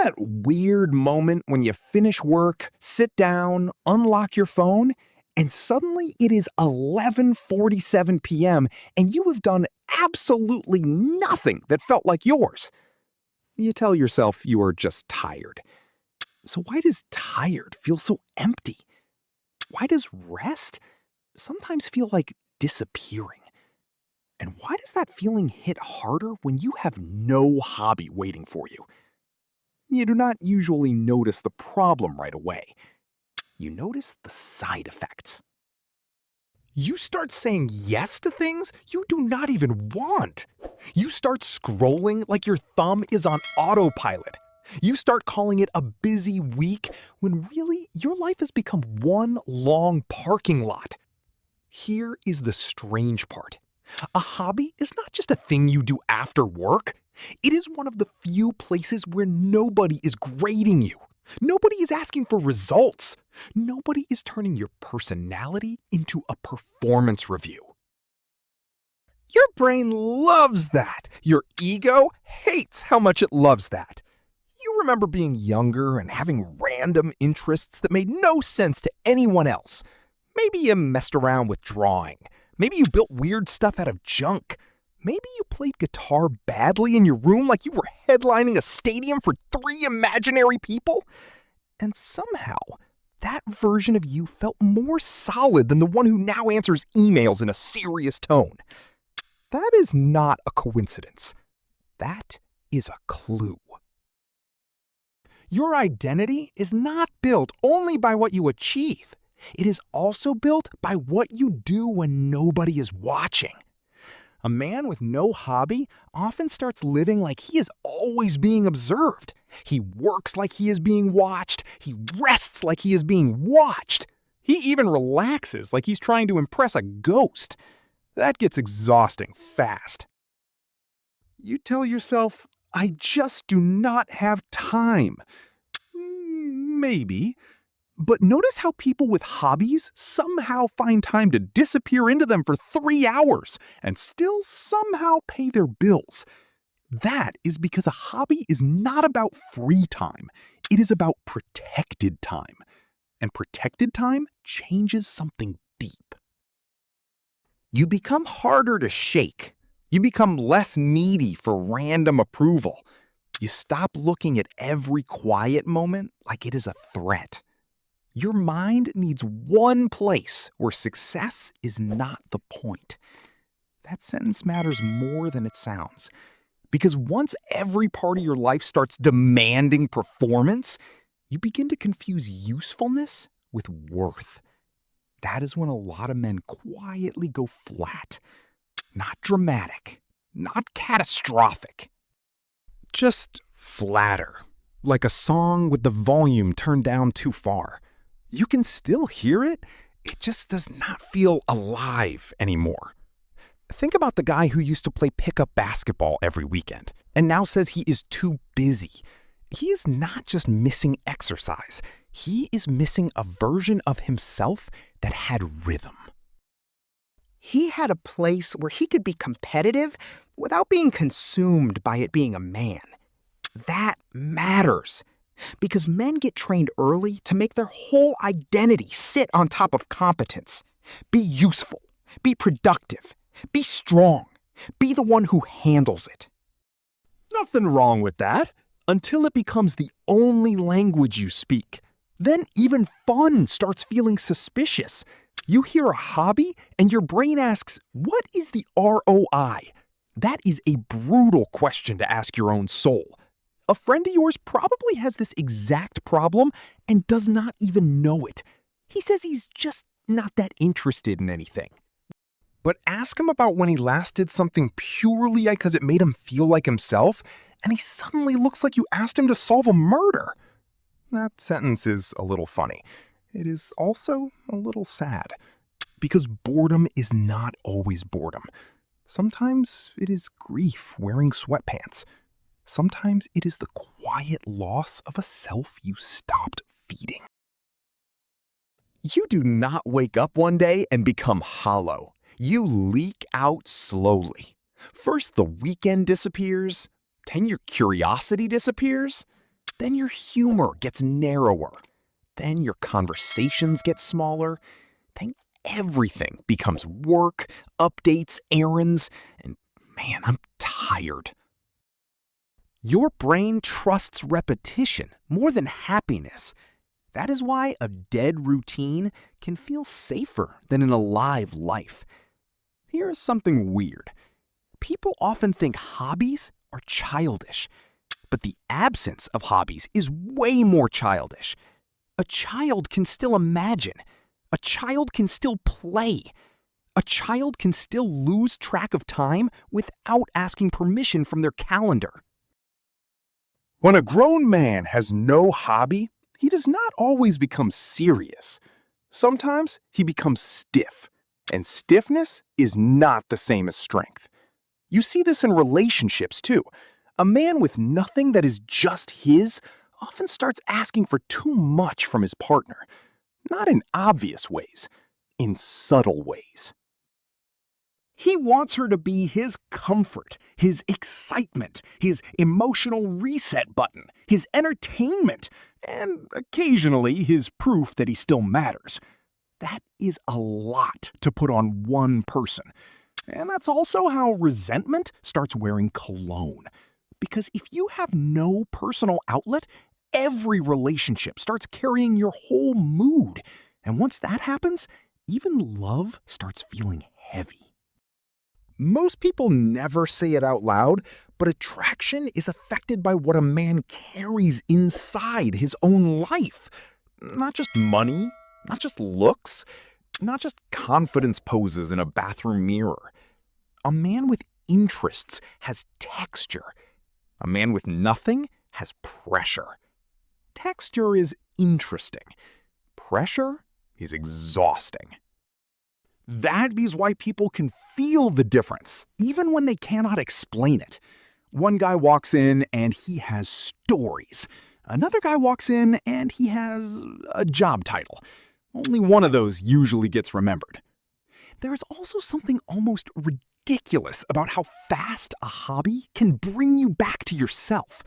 that weird moment when you finish work, sit down, unlock your phone, and suddenly it is 11:47 p.m. and you have done absolutely nothing that felt like yours? You tell yourself you are just tired. So why does tired feel so empty? Why does rest sometimes feel like disappearing? And why does that feeling hit harder when you have no hobby waiting for you? You do not usually notice the problem right away. You notice the side effects. You start saying yes to things you do not even want. You start scrolling like your thumb is on autopilot. You start calling it a busy week when really your life has become one long parking lot. Here is the strange part. A hobby is not just a thing you do after work. It is one of the few places where nobody is grading you. Nobody is asking for results. Nobody is turning your personality into a performance review. Your brain loves that. Your ego hates how much it loves that. You remember being younger and having random interests that made no sense to anyone else. Maybe you messed around with drawing. Maybe you built weird stuff out of junk. Maybe you played guitar badly in your room like you were headlining a stadium for 3 imaginary people. And somehow, that version of you felt more solid than the one who now answers emails in a serious tone. That is not a coincidence. That is a clue. Your identity is not built only by what you achieve. It is also built by what you do when nobody is watching. A man with no hobby often starts living like he is always being observed. He works like he is being watched. He rests like he is being watched. He even relaxes like he's trying to impress a ghost. That gets exhausting fast. You tell yourself, I just do not have time. Maybe. But notice how people with hobbies somehow find time to disappear into them for 3 hours and still somehow pay their bills. That is because a hobby is not about free time. It is about protected time. And protected time changes something deep. You become harder to shake. You become less needy for random approval. You stop looking at every quiet moment like it is a threat. Your mind needs one place where success is not the point. That sentence matters more than it sounds. Because once every part of your life starts demanding performance, you begin to confuse usefulness with worth. That is when a lot of men quietly go flat. Not dramatic, not catastrophic. Just flatter, like a song with the volume turned down too far. You can still hear it, it just does not feel alive anymore. Think about the guy who used to play pickup basketball every weekend and now says he is too busy. He is not just missing exercise. He is missing a version of himself that had rhythm. He had a place where he could be competitive without being consumed by it being a man. That matters. Because men get trained early to make their whole identity sit on top of competence. Be useful. Be productive. Be strong. Be the one who handles it. Nothing wrong with that, until it becomes the only language you speak. Then even fun starts feeling suspicious. You hear a hobby and your brain asks, what is the ROI? That is a brutal question to ask your own soul. A friend of yours probably has this exact problem and does not even know it. He says he's just not that interested in anything. But ask him about when he last did something purely because it made him feel like himself, and he suddenly looks like you asked him to solve a murder. That sentence is a little funny. It is also a little sad. Because boredom is not always boredom. Sometimes it is grief wearing sweatpants. Sometimes it is the quiet loss of a self you stopped feeding. You do not wake up one day and become hollow. You leak out slowly. First the weekend disappears, then your curiosity disappears, Then your humor gets narrower. Then your conversations get smaller. Then everything becomes work, updates, errands, and man, I'm tired. Your brain trusts repetition more than happiness. That is why a dead routine can feel safer than an alive life. Here's something weird. People often think hobbies are childish, but the absence of hobbies is way more childish. A child can still imagine. A child can still play. A child can still lose track of time without asking permission from their calendar. When a grown man has no hobby, he does not always become serious. Sometimes he becomes stiff, and stiffness is not the same as strength. You see this in relationships too. A man with nothing that is just his often starts asking for too much from his partner. Not in obvious ways, in subtle ways. He wants her to be his comfort, his excitement, his emotional reset button, his entertainment, and occasionally his proof that he still matters. That is a lot to put on one person. And that's also how resentment starts wearing cologne. Because if you have no personal outlet, every relationship starts carrying your whole mood. And once that happens, even love starts feeling heavy. Most people never say it out loud, but attraction is affected by what a man carries inside his own life. Not just money, not just looks, not just confidence poses in a bathroom mirror. A man with interests has texture. A man with nothing has pressure. Texture is interesting. Pressure is exhausting. That is why people can feel the difference, even when they cannot explain it. One guy walks in and he has stories. Another guy walks in and he has a job title. Only one of those usually gets remembered. There is also something almost ridiculous about how fast a hobby can bring you back to yourself.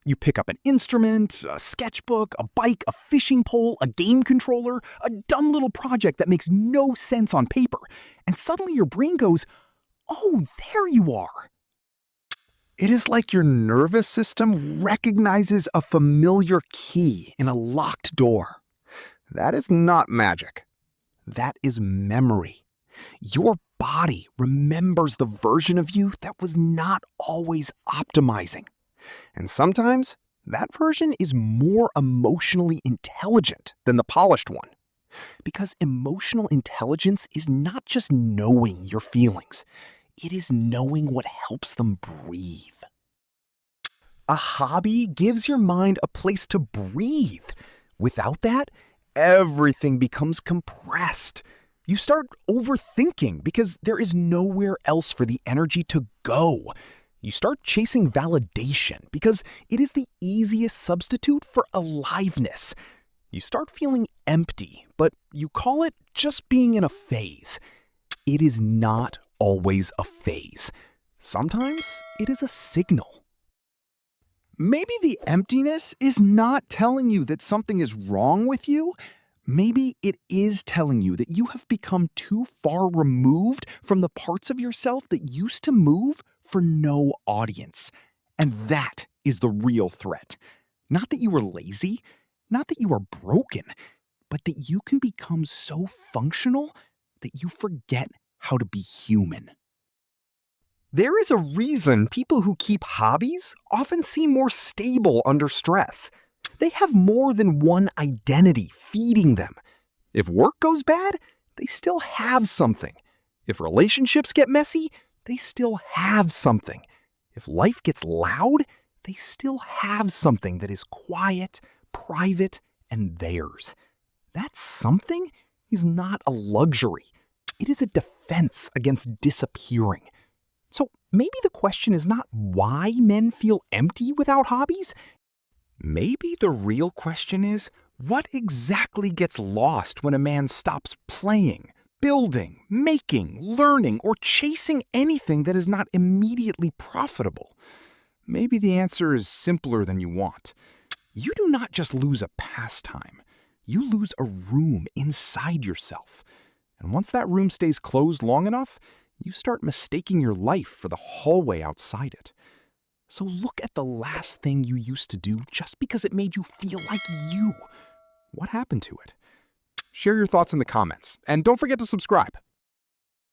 You pick up an instrument, a sketchbook, a bike, a fishing pole, a game controller, a dumb little project that makes no sense on paper, and suddenly your brain goes, "Oh, there you are." It is like your nervous system recognizes a familiar key in a locked door. That is not magic. That is memory. Your body remembers the version of you that was not always optimizing. And sometimes, that version is more emotionally intelligent than the polished one. Because emotional intelligence is not just knowing your feelings. It is knowing what helps them breathe. A hobby gives your mind a place to breathe. Without that, everything becomes compressed. You start overthinking because there is nowhere else for the energy to go. You start chasing validation because it is the easiest substitute for aliveness. You start feeling empty, but you call it just being in a phase. It is not always a phase. Sometimes it is a signal. Maybe the emptiness is not telling you that something is wrong with you. Maybe it is telling you that you have become too far removed from the parts of yourself that used to move for no audience. And that is the real threat. Not that you are lazy, not that you are broken, but that you can become so functional that you forget how to be human. There is a reason people who keep hobbies often seem more stable under stress. They have more than one identity feeding them. If work goes bad, they still have something. If relationships get messy, they still have something. If life gets loud, they still have something that is quiet, private, and theirs. That something is not a luxury. It is a defense against disappearing. So maybe the question is not why men feel empty without hobbies. Maybe the real question is, what exactly gets lost when a man stops playing, building, making, learning, or chasing anything that is not immediately profitable? Maybe the answer is simpler than you want. you do not just lose a pastime, you lose a room inside yourself. And once that room stays closed long enough, you start mistaking your life for the hallway outside it. So look at the last thing you used to do just because it made you feel like you. What happened to it? Share your thoughts in the comments, and don't forget to subscribe.